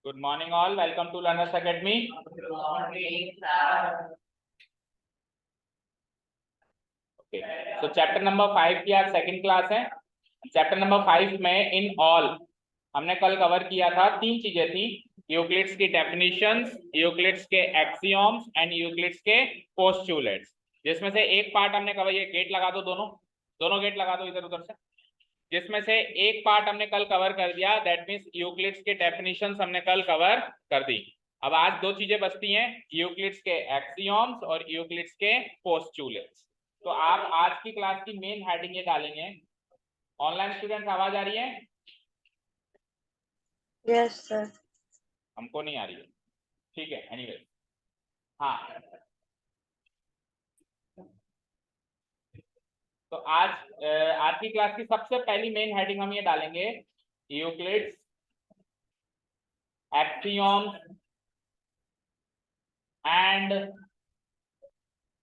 Good morning all. Welcome to Learners Academy. Good morning, sir. Okay. So chapter number 5 की आज second class है. Chapter number 5 में in all हमने कल cover किया था. तीन चीजें थी: यूक्लिड्स की डेफिनेशंस, यूक्लिड्स के एक्सियोम्स एंड यूक्लिड्स के पोस्टुलेट्स. जिसमें से एक पार्ट हमने कवर, ये गेट लगा दो, दोनों गेट लगा दो इधर उधर से. जिसमें से एक पार्ट हमने कल कवर कर दिया, दैट मींस यूक्लिड्स के डेफिनेशंस हमने कल कवर कर दी. अब आज दो चीजें बचती हैं, यूक्लिड्स के एक्सियोम्स और यूक्लिड्स के पोस्टुलेट्स. तो आप आज की क्लास की मेन हेडिंग ये डालेंगे. ऑनलाइन स्टूडेंट्स आवाज आ रही है? Yes sir. हमको नहीं आ रही है. ठीक है, एनीवे. हाँ, तो आज की क्लास की सबसे पहली मेन हेडिंग हम ये डालेंगे, यूक्लिड्स एक्सियोम्स एंड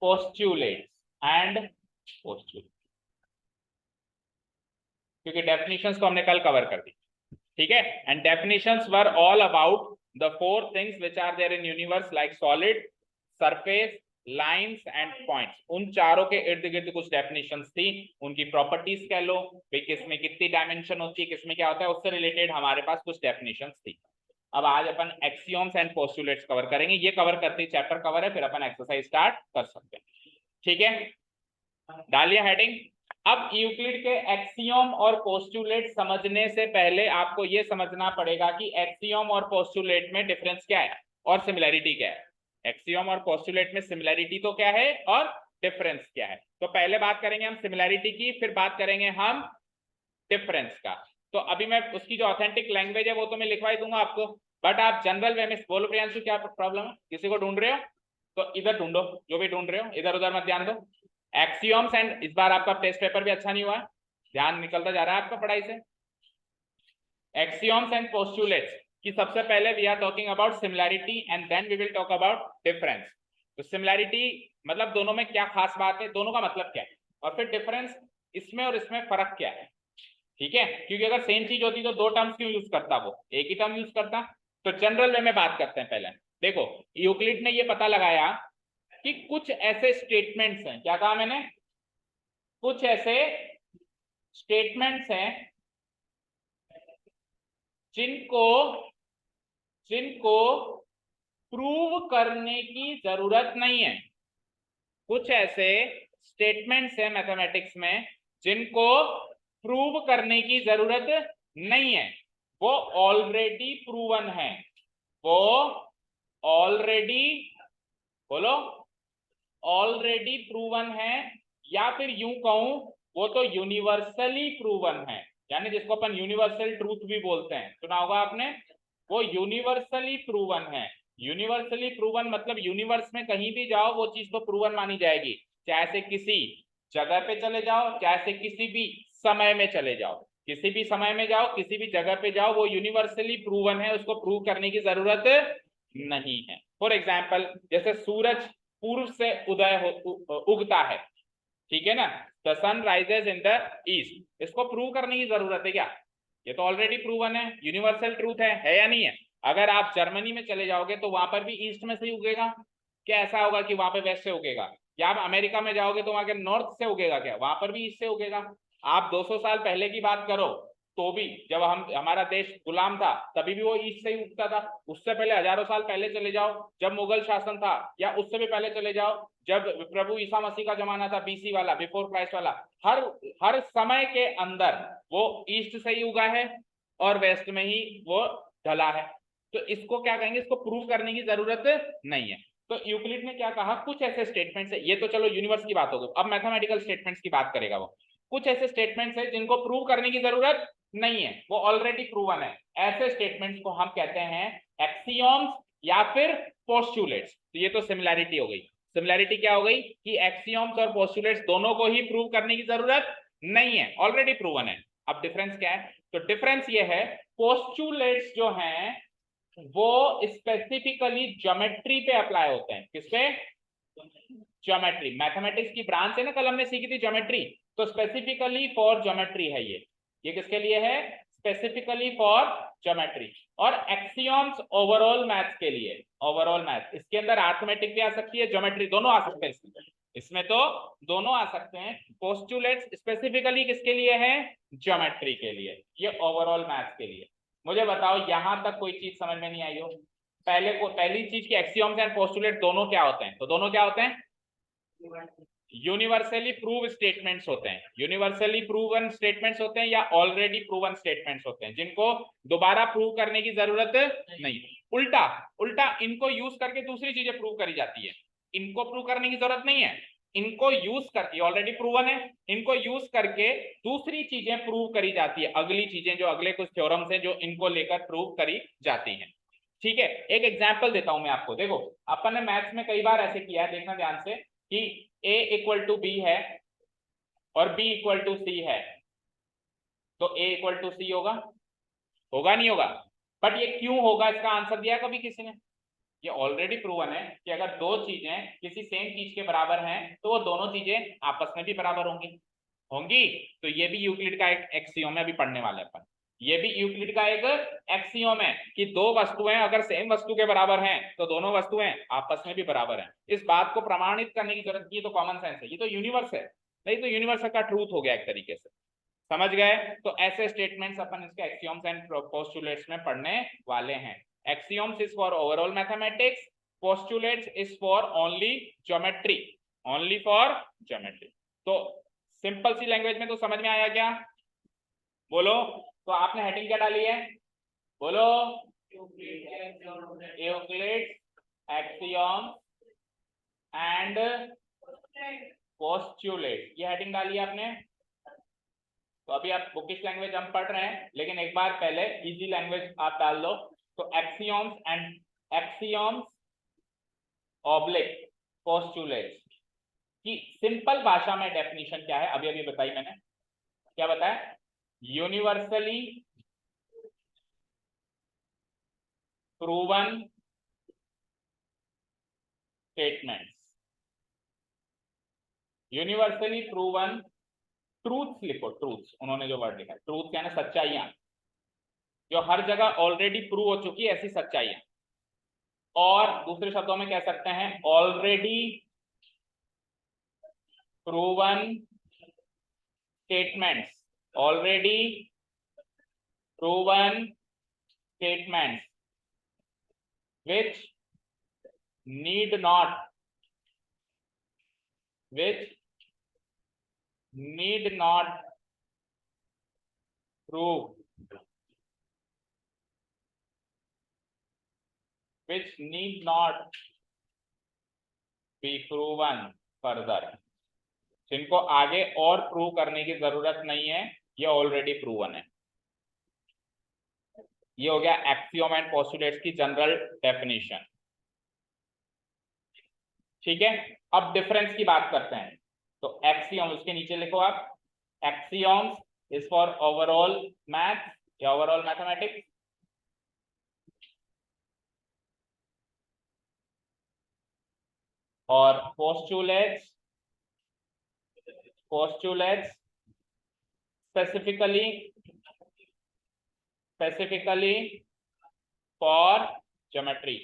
पोस्टुलेट्स क्योंकि डेफिनेशंस को हमने कल कवर कर दी. ठीक है. And definitions were all about the four things which are there in universe like solid, surface, lines and points. उन चारों के इर्द गिर्द कुछ डेफिनेशंस थी. उनकी प्रॉपर्टीज कह लो, किसमें कितनी डायमेंशन होती है, किसमें क्या होता है, उससे रिलेटेड हमारे पास कुछ डेफिनेशंस थी. अब आज अपन एक्सियोम्स एंड पोस्टुलेट्स कवर करेंगे. ये कवर करते ही चैप्टर कवर है, फिर अपन एक्सरसाइज स्टार्ट कर सकते हैं. ठीक है, डालिए हेडिंग. अब यूक्लिड के एक्सियोम और पोस्टुलेट समझने से पहले आपको यह समझना पड़ेगा कि एक्सियोम और पोस्टुलेट में डिफरेंस क्या है और सिमिलैरिटी क्या है. एक्सियोम और पोस्टुलेट में सिमिलैरिटी तो क्या है और डिफरेंस क्या है. तो पहले बात करेंगे हम सिमिलैरिटी की, फिर बात करेंगे हम डिफरेंस का. तो अभी मैं उसकी जो ऑथेंटिक लैंग्वेज है वो तो मैं लिखवा ही दूंगा आपको, बट आप जनरल वे में बोलो. प्रियांशु क्या प्रॉब्लम है? किसी को ढूंढ रहे हो तो इधर ढूंढो, जो भी ढूंढ रहे हो इधर उधर मत ध्यान दो. एक्सियोम्स एंड, इस बार आपका टेस्ट पेपर भी अच्छा नहीं हुआ है, ध्यान निकलता जा रहा है आपका पढ़ाई से. एक्सियोम्स एंड पोस्टुलेट्स कि सबसे पहले we are talking about similarity and then we will talk about difference. तो सिमिलैरिटी मतलब दोनों में क्या खास बात है, दोनों का मतलब क्या है, और फिर डिफरेंस इसमें और इसमें फर्क क्या है. ठीक है, क्योंकि अगर सेम चीज होती तो दो टर्म्स क्यों यूज करता, वो एक ही टर्म यूज करता. तो जनरल वे में बात करते हैं. पहले देखो, यूक्लिड ने ये पता लगाया कि कुछ ऐसे स्टेटमेंट्स हैं, क्या कहा मैंने, कुछ ऐसे स्टेटमेंट्स हैं जिनको प्रूव करने की जरूरत नहीं है. कुछ ऐसे स्टेटमेंट्स हैं मैथमेटिक्स में जिनको प्रूव करने की जरूरत नहीं है, वो ऑलरेडी प्रूवन है. वो ऑलरेडी, बोलो, ऑलरेडी प्रूवन है. या फिर यूं कहूं, वो तो यूनिवर्सली प्रूवन है, यानी जिसको अपन यूनिवर्सल ट्रूथ भी बोलते हैं, सुना होगा आपने. वो यूनिवर्सली प्रूवन है. यूनिवर्सली प्रूवन मतलब यूनिवर्स में कहीं भी जाओ वो चीज तो प्रूवन मानी जाएगी, चाहे से किसी जगह पे चले जाओ, चाहे से किसी भी समय में चले जाओ. किसी भी समय में जाओ, किसी भी जगह पे जाओ, वो यूनिवर्सली प्रूवन है, उसको प्रूव करने की जरूरत नहीं है. फॉर एग्जाम्पल, जैसे सूरज पूर्व से उगता है, ठीक है ना, the sun rises in the east. इसको प्रूव करने की जरूरत है क्या? ये तो ऑलरेडी प्रूवन है, यूनिवर्सल ट्रूथ है या नहीं है. अगर आप जर्मनी में चले जाओगे तो वहां पर भी ईस्ट में से ही उगेगा क्या? ऐसा होगा कि वहां पे वेस्ट से उगेगा? या आप अमेरिका में जाओगे तो वहां के नॉर्थ से उगेगा क्या? वहां पर भी ईस्ट से उगेगा. आप 200 साल पहले की बात करो तो भी, जब हमारा देश गुलाम था तभी भी वो ईस्ट से ही उगता था. उससे पहले हजारों साल पहले चले जाओ, जब मुगल शासन था, या उससे भी पहले चले जाओ जब प्रभु ईसा मसीह का जमाना था, बीसी वाला, बिफोर क्राइस्ट वाला, हर समय के अंदर वो ईस्ट से ही उगा है और वेस्ट में ही वो ढला है. तो इसको क्या कहेंगे, इसको प्रूव करने की जरूरत नहीं है. तो यूक्लिड ने क्या कहा, कुछ ऐसे स्टेटमेंट्स है, ये तो चलो यूनिवर्स की बात हो गई, अब मैथमेटिकल स्टेटमेंट्स की बात करेगा वो. कुछ ऐसे स्टेटमेंट्स है जिनको प्रूव करने की जरूरत नहीं है, वो ऑलरेडी प्रूवन है. ऐसे स्टेटमेंट्स को हम कहते हैं एक्सियोम्स या फिर पोस्टुलेट्स. तो ये तो सिमिलैरिटी हो गई. सिमिलैरिटी क्या हो गई कि एक्सियोम्स और पोस्टुलेट्स दोनों को ही प्रूव करने की जरूरत नहीं है, ऑलरेडी प्रूवन है. अब डिफरेंस क्या है? तो डिफरेंस ये है, पोस्टुलेट्स जो हैं वो स्पेसिफिकली ज्योमेट्री पे अप्लाई होते हैं. किस पे? ज्योमेट्री. मैथमेटिक्स की ब्रांच है ना, कल हमने सीखी थी ज्योमेट्री, तो स्पेसिफिकली फॉर ज्योमेट्री है ये. ये किसके लिए है? Specifically for geometry. और एक्सियोम्स ओवरऑल मैथ्स के लिए, ओवरऑल मैथ इसके अंदर अरिथमेटिक भी आ सकती है, ज्योमेट्री दोनों आ सकते हैं इसमें तो दोनों आ सकते हैं। पोस्टुलेट्स स्पेसिफिकली किसके लिए है? ज्योमेट्री के लिए, ये ओवरऑल मैथ्स के लिए। मुझे बताओ यहां तक कोई चीज समझ में नहीं आई हो? पहली चीज की एक्सियोम्स एंड पोस्टुलेट दोनों क्या होते हैं? तो दोनों क्या होते हैं? यूनिवर्सली प्रूव स्टेटमेंट्स होते हैं, यूनिवर्सली प्रूवन स्टेटमेंट्स होते हैं या ऑलरेडी प्रूवन स्टेटमेंट्स होते हैं जिनको दोबारा प्रूव करने की जरूरत नहीं। उल्टा उल्टा इनको यूज करके दूसरी चीजें प्रूव करी जाती है, इनको प्रूव करने की जरूरत नहीं है, इनको यूज करके ऑलरेडी प्रूवन है, इनको यूज करके दूसरी चीजें प्रूव करी जाती है, अगली चीजें जो अगले कुछ थ्योरम्स हैं जो इनको लेकर प्रूव करी जाती हैं। ठीक है, एक एग्जाम्पल देता हूं मैं आपको। देखो अपन ने मैथ्स में कई बार ऐसे किया है, देखना ध्यान से कि a इक्वल टू बी है और b इक्वल टू सी है, तो a इक्वल टू सी होगा, होगा नहीं होगा? बट ये क्यों होगा इसका आंसर दिया कभी किसी ने? ये ऑलरेडी प्रूवन है कि अगर दो चीजें किसी सेम चीज के बराबर हैं तो वो दोनों चीजें आपस में भी बराबर होंगी होंगी। तो ये भी यूक्लिड का एक एक्सियोम है, अभी पढ़ने वाले अपन। ये भी यूक्लिड का एक एक्सियोम है कि दो वस्तुएं अगर सेम वस्तु के बराबर हैं तो दोनों वस्तुएं आपस में भी बराबर हैं। इस बात को प्रमाणित करने की जरूरत नहीं है, तो कॉमन सेंस है, ये तो यूनिवर्स है, नहीं तो यूनिवर्स का ट्रूथ हो गया एक तरीके से, समझ गए? तो ऐसे स्टेटमेंट्स अपन इसके एक्सियोम्स एंड पोस्टुलेट्स में पढ़ने वाले हैं। Axioms is for overall mathematics, postulates is for only geometry, only for geometry. तो सिंपल सी लैंग्वेज में तो समझ में आया क्या? बोलो। तो आपने हेडिंग क्या डाली है? बोलो। यूक्लिड्स एक्सियोम्स एंड पोस्टुलेट्स, ये हेडिंग डाली है आपने। तो अभी आप बुकिश लैंग्वेज हम पढ़ रहे हैं, लेकिन एक बार पहले इजी लैंग्वेज आप डाल दो। तो एक्सियोम्स ऑब्लिक पोस्टुलेट्स की सिंपल भाषा में डेफिनेशन क्या है? अभी अभी बताई मैंने, क्या बताया? Universally proven statements, universally proven truths लिखो, ट्रूथ्स, उन्होंने जो वर्ड लिखा है ट्रूथ क्या है? सच्चाइयां, जो हर जगह ऑलरेडी प्रूव हो चुकी है ऐसी सच्चाइयां। और दूसरे शब्दों में कह सकते हैं already proven statements, already proven statements which need not prove, which need not be proven further, जिनको आगे और प्रूव करने की जरूरत नहीं है, ये ऑलरेडी प्रूवन है। ये हो गया एक्सियोम एंड पोस्टुलेट्स की जनरल डेफिनेशन। ठीक है, अब डिफरेंस की बात करते हैं। तो एक्सियोम, उसके नीचे लिखो आप, एक्सियोम्स इज फॉर ओवरऑल मैथ या ओवरऑल मैथमेटिक्स, और पोस्टुलेट्स स्पेसिफिकली फॉर ज्योमेट्री।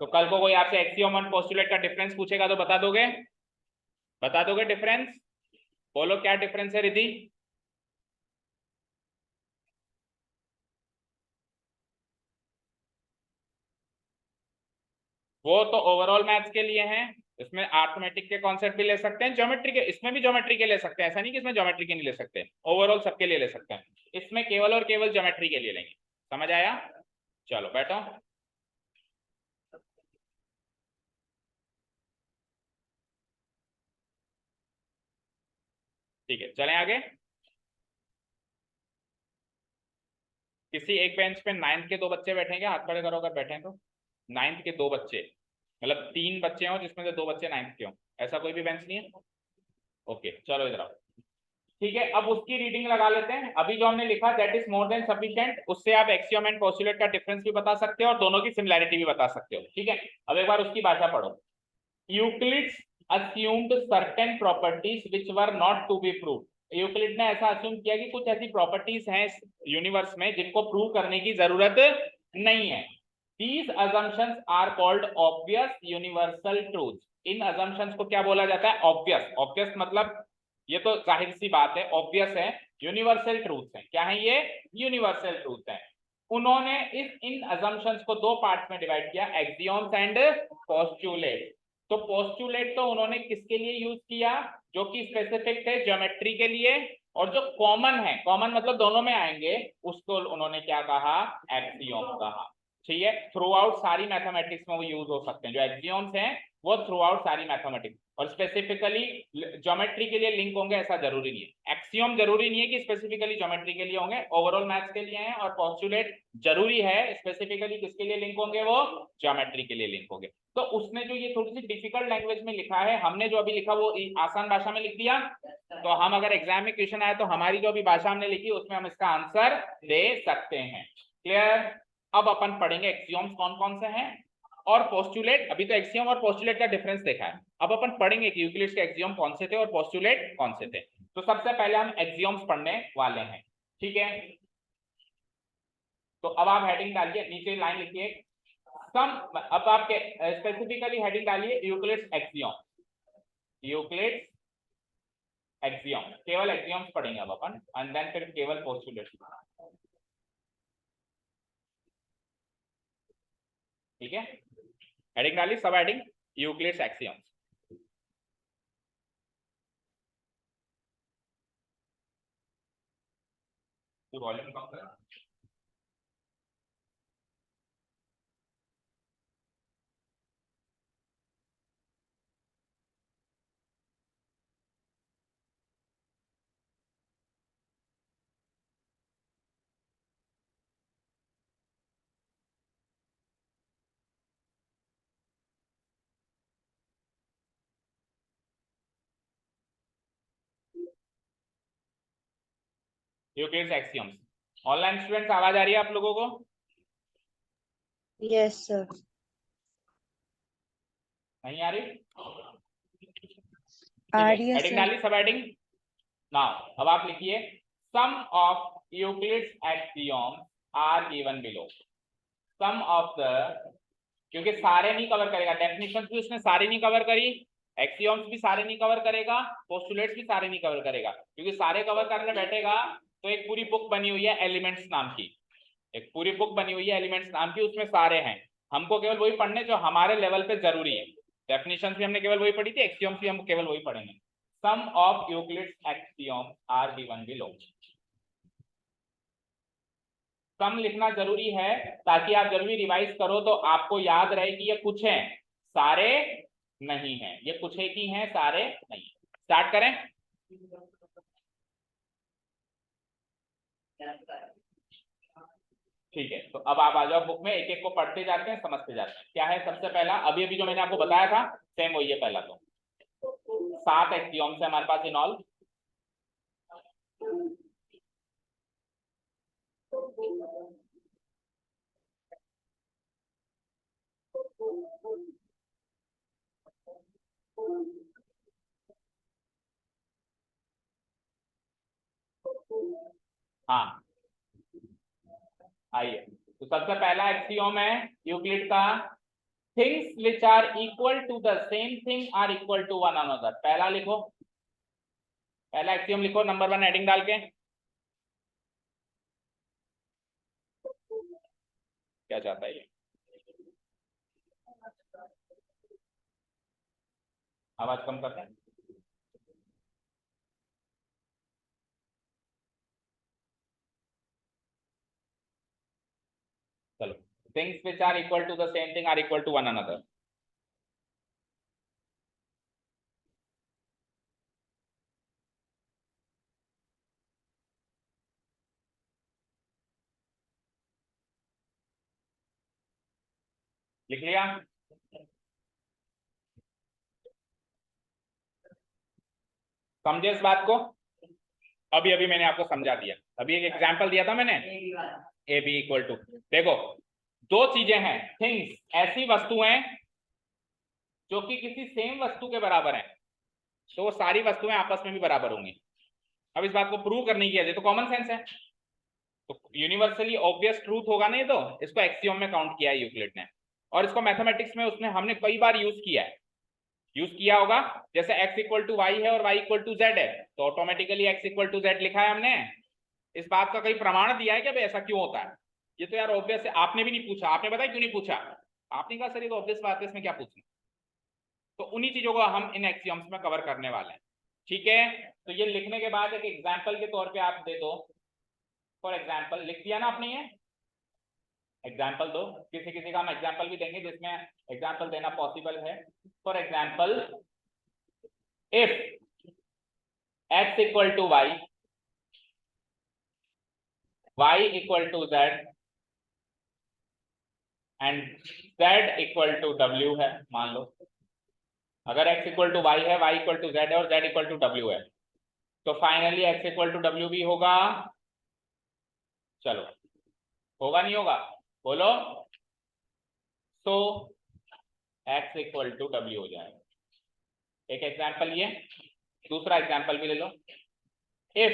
तो कल को कोई आपसे एक्सियोम और पोस्टुलेट का डिफरेंस पूछेगा तो बता दोगे? बता दोगे डिफरेंस? बोलो क्या डिफरेंस है रिद्धि? वो तो ओवरऑल मैथ्स के लिए हैं, इसमें अरिथमेटिक के कॉन्सेप्ट भी ले सकते हैं, ज्योमेट्री के, इसमें भी ज्योमेट्री के ले सकते हैं, ऐसा नहीं कि इसमें ज्योमेट्री के नहीं ले सकते, ओवरऑल सबके लिए ले सकते हैं, इसमें केवल और केवल ज्योमेट्री के लिए लेंगे। समझ आया? चलो बैठो। ठीक है, चलें आगे। किसी एक बेंच पे 9th के 2 बच्चे बैठेंगे, हाथ खड़े करो अगर बैठे तो। 9th के 2 बच्चे, मतलब 3 बच्चे हों जिसमें से 2 बच्चे 9th के हों, ऐसा कोई भी बेंच नहीं है? ओके चलो इधर आओ। ठीक है, अब उसकी रीडिंग लगा लेते हैं। अभी जो हमने लिखा that is more than sufficient, उससे आप एक्सियोम एंड पोस्टुलेट का डिफरेंस भी बता सकते हो और दोनों की सिमिलैरिटी भी बता सकते हो। ठीक है, अब एक बार उसकी भाषा पढ़ो। Euclid's assumed certain properties which were not to be proved, Euclid ने ऐसा अज्यूम किया कि कुछ ऐसी प्रॉपर्टीज हैं यूनिवर्स में जिनको प्रूव करने की जरूरत नहीं है। These assumptions are called obvious universal truths. In assumptions को क्या बोला जाता है? ऑब्वियस। ऑब्वियस मतलब ये तो जाहिर सी बात है, ऑब्वियस है। यूनिवर्सल ट्रूथ है। क्या है ये? यूनिवर्सल ट्रूथ है। उन्होंने इन assumptions को दो पार्ट्स में डिवाइड किया, एक्सियोम्स एंड पोस्टुलेट। तो पोस्टुलेट तो उन्होंने किसके लिए यूज किया? जो कि स्पेसिफिक थे ज्योमेट्री के लिए, और जो कॉमन है, कॉमन मतलब दोनों में आएंगे, उसको उन्होंने क्या कहा? एक्सियोम कहा। ठीक है, थ्रू आउट सारी मैथमेटिक्स में वो यूज हो सकते हैं। जो एक्सियोम्स हैं वो थ्रू आउट सारी मैथमेटिक्स, और स्पेसिफिकली ज्योमेट्री के लिए लिंक होंगे ऐसा जरूरी नहीं है। एक्सियोम जरूरी नहीं है कि स्पेसिफिकली ज्योमेट्री के लिए होंगे, ओवरऑल मैथ्स के लिए हैं। और पोस्टुलेट जरूरी है, स्पेसिफिकली किसके लिए लिंक होंगे? वो ज्योमेट्री के लिए लिंक होंगे। तो उसने जो ये थोड़ी सी डिफिकल्ट लैंग्वेज में लिखा है, हमने जो अभी लिखा वो आसान भाषा में लिख दिया। तो हम अगर एग्जाम में क्वेश्चन आए तो हमारी जो अभी भाषा हमने लिखी उसमें हम इसका आंसर दे सकते हैं। क्लियर? अब अपन पढ़ेंगे एक्सियोम्स कौन कौन से हैं और पोस्टुलेट। अभी तो एक्सियोम और पोस्टुलेट का डिफरेंस देखा है, अब अपन पढ़ेंगे कि यूक्लिड्स के एक्सियोम कौन से थे और पोस्टुलेट कौन से थे। तो सबसे पहले हम एक्सियोम्स पढ़ने वाले हैं। ठीक है, तो अब आप हेडिंग डालिए, नीचे लाइन लिखिए सम। अब आपके स्पेसिफिकली हेडिंग डालिए यूक्लिड्स एक्सियोम। यूक्लिड्स एक्सियोम, केवल एक्सियोम्स पढ़ेंगे अब अपन, एंड देन फिर केवल पोस्टुलेट। ठीक है, हेडिंग डाली, सब हेडिंग यूक्लिड्स एक्सियोम्स। तो वॉल्यूम कम करें। यूक्लिड्स एक्सियोम्स। ऑनलाइन स्टूडेंट्स आवाज आ रही है आप लोगों को? Yes, sir. नहीं आ रही? आ ठीक है, रही है हेडिंग सर। डाली, सब हेडिंग। नाउ अब आप लिखिए some of Euclid's axioms are given below. Some of the, क्योंकि सारे नहीं कवर करेगा, डेफिनेशंस भी उसने सारी नहीं कवर करी, एक्सियोम्स भी सारे नहीं कवर करेगा, पोस्टुलेट्स भी सारे नहीं कवर करेगा। क्योंकि सारे कवर करने बैठेगा तो एक पूरी बुक बनी हुई है एलिमेंट्स नाम की, एक पूरी बुक बनी हुई है एलिमेंट्स नाम की, उसमें सारे हैं। हमको केवल वही पढ़ने जो हमारे लेवल पे जरूरी है। डेफिनेशंस भी हमने केवल वही पढ़ी थी, एक्सियोम्स भी हम केवल वही पढ़ेंगे। Some of Euclid's axioms are given below. Some लिखना जरूरी है ताकि आप जब भी रिवाइज करो तो आपको याद रहे कि ये कुछ है, सारे नहीं है। ये कुछ एक ही है, सारे नहीं। स्टार्ट करें? ठीक है, तो अब आप आ जाओ बुक में, एक एक को पढ़ते जाते हैं, समझते जाते हैं। क्या है सबसे पहला? अभी अभी जो मैंने आपको बताया था सेम वही है। पहला तो 7 एक्सियोम्स है हमारे पास इन ऑल। हाँ आइए, तो सबसे पहला एक्सियोम है यूक्लिड का, things which are equal to the same thing are equal to one another. पहला लिखो, पहला एक्सियोम लिखो नंबर 1 हेडिंग डाल के। क्या चाहता है ये? आवाज कम करते हैं। चलो, things which are equal to the same thing are equal to one another. लिख लिया? समझे इस बात को? अभी अभी मैंने आपको समझा दिया, अभी एक एग्जांपल दिया था मैंने, ए बी इक्वल टू। देखो, दो चीजें हैं, थिंग्स ऐसी वस्तुएं जो कि किसी सेम वस्तु के बराबर हैं, तो वो सारी वस्तुएं आपस में भी बराबर होंगी। अब इस बात को प्रूव करने की है तो कॉमन सेंस है, तो यूनिवर्सली ऑब्वियस ट्रूथ होगा नहीं, तो इसको एक्सियोम में काउंट किया है यूक्लिड ने, और इसको मैथमेटिक्स में उसने हमने कई बार यूज किया होगा। जैसे x इक्वल टू वाई है और y इक्वल टू जेड है, तो automatically x equal to Z लिखा है हमने। इस बात का कई प्रमाण दिया है कि भाई ऐसा क्यों होता है, ये तो यार ऑब्वियस है, आपने भी नहीं पूछा, आपने बताया क्यों नहीं पूछा, आपने कहा सर ये तो ऑब्वियस बात है, इसमें क्या पूछना। तो उन्हीं चीजों को हम इन एक्सियोम्स में कवर करने वाले हैं, ठीक है। तो ये लिखने के बाद एक एग्जाम्पल के तौर पे आप दे दो, फॉर एग्जाम्पल लिख दिया ना आपने, ये एग्जाम्पल दो, किसी किसी का हम एग्जाम्पल भी देंगे जिसमें एग्जाम्पल देना पॉसिबल है। For example if x equal to Y, y equal to Z and z equal to w है, मान लो अगर x इक्वल टू वाई है, y इक्वल टू जेड है और z इक्वल टू w है, तो finally x equal to w भी होगा। चलो होगा नहीं होगा बोलो, तो x इक्वल टू w हो जाएगा। एक एग्जाम्पल ये, दूसरा एग्जाम्पल भी ले लो। If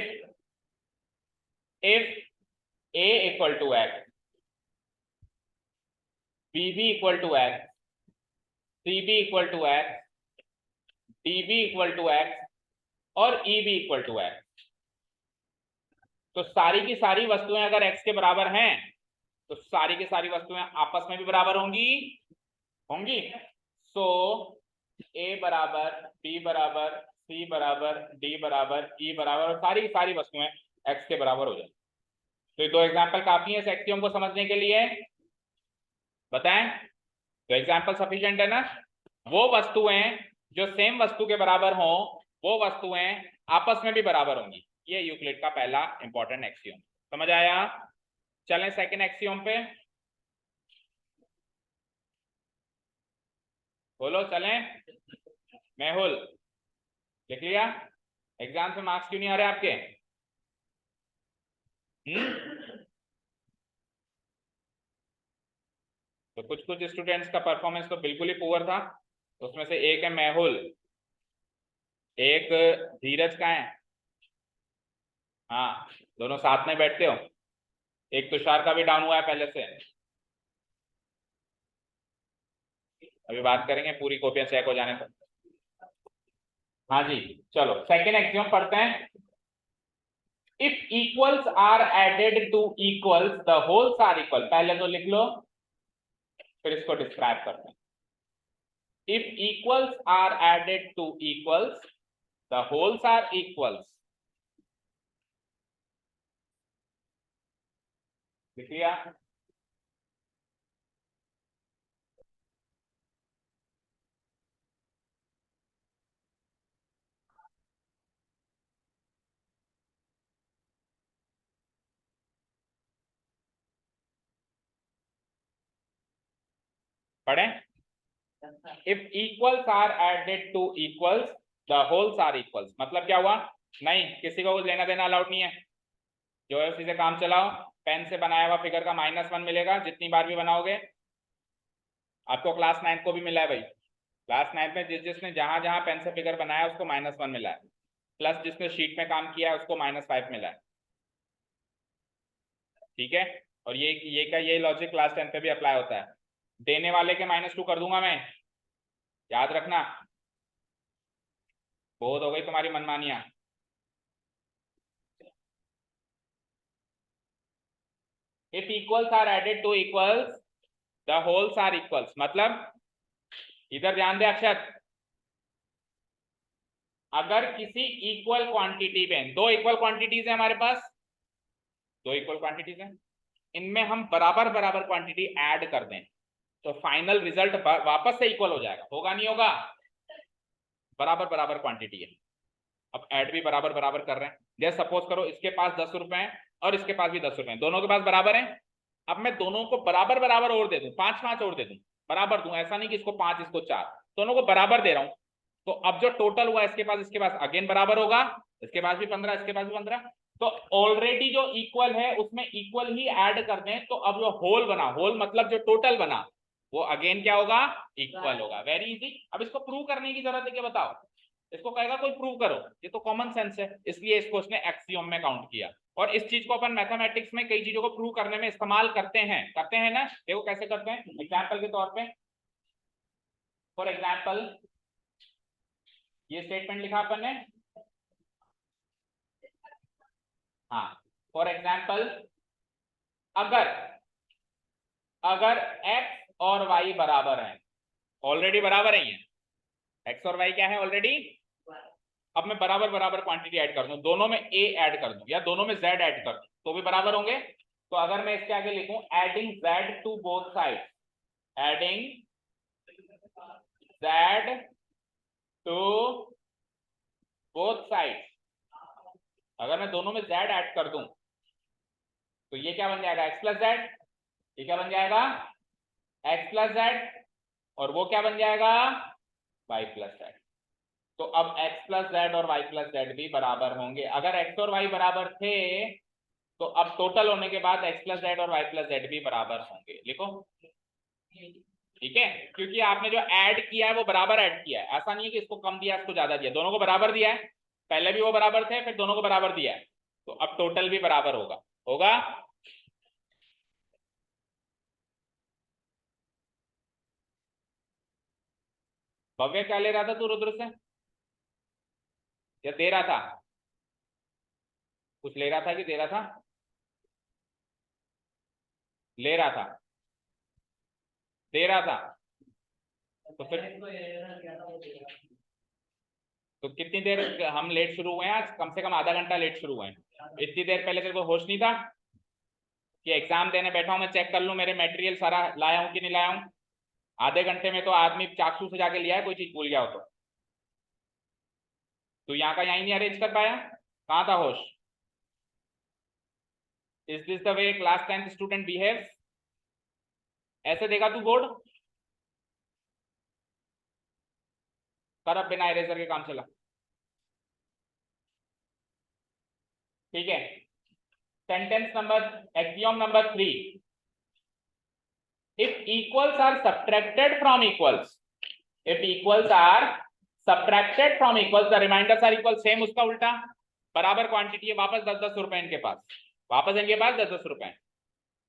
a equal to x, b भी इक्वल टू x, c भी इक्वल टू x, d भी इक्वल टू x और e भी इक्वल टू x, तो सारी की सारी वस्तुएं अगर x के बराबर हैं तो सारी की सारी वस्तुएं आपस में भी बराबर होंगी। सो a बराबर, b बराबर, c बराबर, d बराबर, e बराबर, और सारी की सारी वस्तुएं x के बराबर हो जाए। तो ये दो एग्जाम्पल काफी है इस एक्सियोम को समझने के लिए, बताएं। तो एग्जाम्पल सफिशिएंट है ना। वो वस्तुएं जो सेम वस्तु के बराबर हों वो वस्तुएं आपस में भी बराबर होंगी, ये यूक्लिड का पहला इंपॉर्टेंट एक्सियोम, समझ आया। चलें सेकंड एक्सियोम पे, बोलो चलें। मेहुल लिख लिया, एग्जाम से मार्क्स क्यों नहीं आ रहे आपके? तो कुछ कुछ स्टूडेंट्स का परफॉर्मेंस तो बिल्कुल ही पुअर था, तो उसमें से एक है मेहुल, एक धीरज का है, हाँ दोनों साथ में बैठते हो। एक तुषार का भी डाउन हुआ है पहले से, अभी बात करेंगे पूरी कॉपियां चेक हो जाने तक। हाँ जी, चलो सेकेंड एक्सियोम पढ़ते हैं। If equals are added to equals the wholes are equal, पहले तो लिख लो फिर इसको डिस्क्राइब करते हैं। If equals are added to equals the wholes are equals, लिख लिया। पढ़े, if equals are added to equals the wholes are equals, मतलब क्या हुआ? नहीं, किसी को कुछ लेना देना अलाउड नहीं है, जो है उसी से काम चलाओ। पेन से बनाया हुआ फिगर का -1 मिलेगा जितनी बार भी बनाओगे। आपको क्लास 9 को भी मिला है भाई, क्लास 9 में जिसने जहां जहां पेन से फिगर बनाया उसको -1 मिला है, प्लस जिसने शीट में काम किया है उसको -5 मिला है, ठीक है। और ये लॉजिक क्लास 10 पे भी अप्लाई होता है। देने वाले के -2 कर दूंगा मैं, याद रखना, बहुत हो गई तुम्हारी मनमानियां। If equals are added to equals the wholes are equals, मतलब इधर ध्यान दे अक्षत, अगर किसी इक्वल क्वांटिटी में, दो इक्वल क्वांटिटीज है हमारे पास, दो इक्वल क्वांटिटीज है, इनमें हम बराबर बराबर क्वांटिटी ऐड कर दें तो फाइनल रिजल्ट वापस से इक्वल हो जाएगा, होगा नहीं होगा? बराबर बराबर क्वांटिटी है, अब ऐड भी बराबर बराबर कर रहे हैं। जैसे सपोज करो इसके पास 10 रुपए हैं और इसके पास भी 10 रुपए हैं, दोनों के पास बराबर है। अब मैं दोनों को बराबर बराबर और दे दूं, 5-5 और दे दूं, बराबर दूं, ऐसा नहीं कि इसको 5 इसको 4, दोनों को बराबर दे रहा हूं। तो अब जो टोटल हुआ इसके पास अगेन बराबर होगा, इसके पास भी 15, इसके पास भी 15, तो ऑलरेडी जो इक्वल है उसमें इक्वल ही ऐड कर दें, तो अब जो होल बना, होल मतलब जो टोटल बना वो अगेन क्या होगा? इक्वल होगा। Very easy. अब इसको प्रूव करने की जरूरत है क्या, बताओ? इसको कहेगा कोई प्रूव करो, ये तो कॉमन सेंस है, इसलिए इसको उसने एक्सियोम में काउंट किया। और इस चीज को अपन मैथमेटिक्स में कई चीजों को प्रूव करने में इस्तेमाल करते हैं ना। देखो कैसे करते हैं, एग्जाम्पल के तौर पे। फॉर एग्जाम्पल ये स्टेटमेंट लिखा अपन ने, हाँ, फॉर एग्जाम्पल अगर अगर x और y बराबर हैं, ऑलरेडी बराबर ही है, x और y क्या है ऑलरेडी। अब मैं बराबर बराबर क्वांटिटी ऐड कर दूं, दोनों में a ऐड कर दूं या दोनों में z ऐड कर दूं तो भी बराबर होंगे। तो अगर मैं इसके आगे लिखूं adding z to both side, adding z to both side, अगर मैं दोनों में z ऐड कर दूं तो ये क्या बन जाएगा x प्लस जेड, ये क्या बन जाएगा x प्लस जेड, और वो क्या बन जाएगा y प्लस जेड। तो अब x प्लस जेड और y प्लस जेड भी बराबर होंगे। अगर x और y बराबर थे तो अब टोटल होने के बाद x प्लस जेड और y प्लस जेड भी बराबर होंगे। लिखो, ठीक है, क्योंकि आपने जो ऐड किया है वो बराबर ऐड किया है, ऐसा नहीं है कि इसको कम दिया इसको ज्यादा दिया, दोनों को बराबर दिया है। पहले भी वो बराबर थे, फिर दोनों को बराबर दिया है, तो अब टोटल भी बराबर होगा होगा। भव्य क्या ले रहा था तू रुद्र से, या दे रहा था, कुछ ले रहा था कि दे रहा था, ले रहा था, दे रहा था, तो फिर तो कितनी देर हम लेट शुरू हुए हैं आज, कम से कम आधा घंटा लेट शुरू हुए हैं। इतनी देर पहले तेरे को होश नहीं था कि एग्जाम देने बैठा हूं मैं, चेक कर लूं मेरे मटेरियल सारा लाया हूं कि नहीं लाया हूं। आधे घंटे में तो आदमी चाकसू से जाके लिया है, कोई चीज भूल गया हो तो यहाँ का यहीं नहीं अरेंज कर पाया, कहाँ था होश। Is this the way class 10th student behaves, ऐसे देगा तू बोर्ड, कर अब बिना इरेजर के काम चला, ठीक है। Sentence number, axiom number 3, if equals are subtracted from equals, if equals are subtracted from equals the remainders are equal, same उसका उल्टा, बराबर क्वांटिटी है, वापस 10-10 रुपए इनके पास, वापस इनके पास 10-10 रुपए।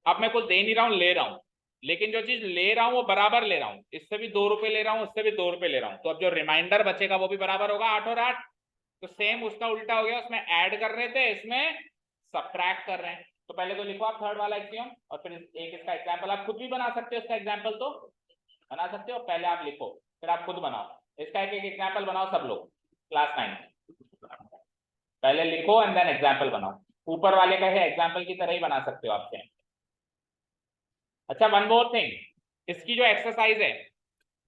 अब मैं कुछ दे नहीं रहा हूं, ले रहा हूं, लेकिन जो चीज ले रहा हूं वो बराबर ले रहा हूं, इससे भी 2 रुपए ले रहा हूं, उससे भी 2 रुपए ले रहा हूं, तो अब जो रिमाइंडर बचेगा वो भी बराबर होगा 8 और 8। तो सेम उसका उल्टा हो गया, उसमें ऐड कर रहे थे, इसमें सब्ट्रैक्ट कर रहे हैं। तो पहले तो लिखो आप थर्ड वाला एक्सियम, और फिर एक इसका एग्जांपल आप खुद भी बना सकते हो, इसका एग्जांपल तो बना सकते हो, पहले आप लिखो फिर आप खुद बनाओ, इसका एक एग्जांपल बनाओ सब लोग क्लास 9, पहले लिखो एंड देन एग्जांपल बनाओ, ऊपर वाले का है एग्जांपल की तरह ही बना सकते हो आप। अच्छा, वन मोर थिंग, इसकी जो एक्सरसाइज है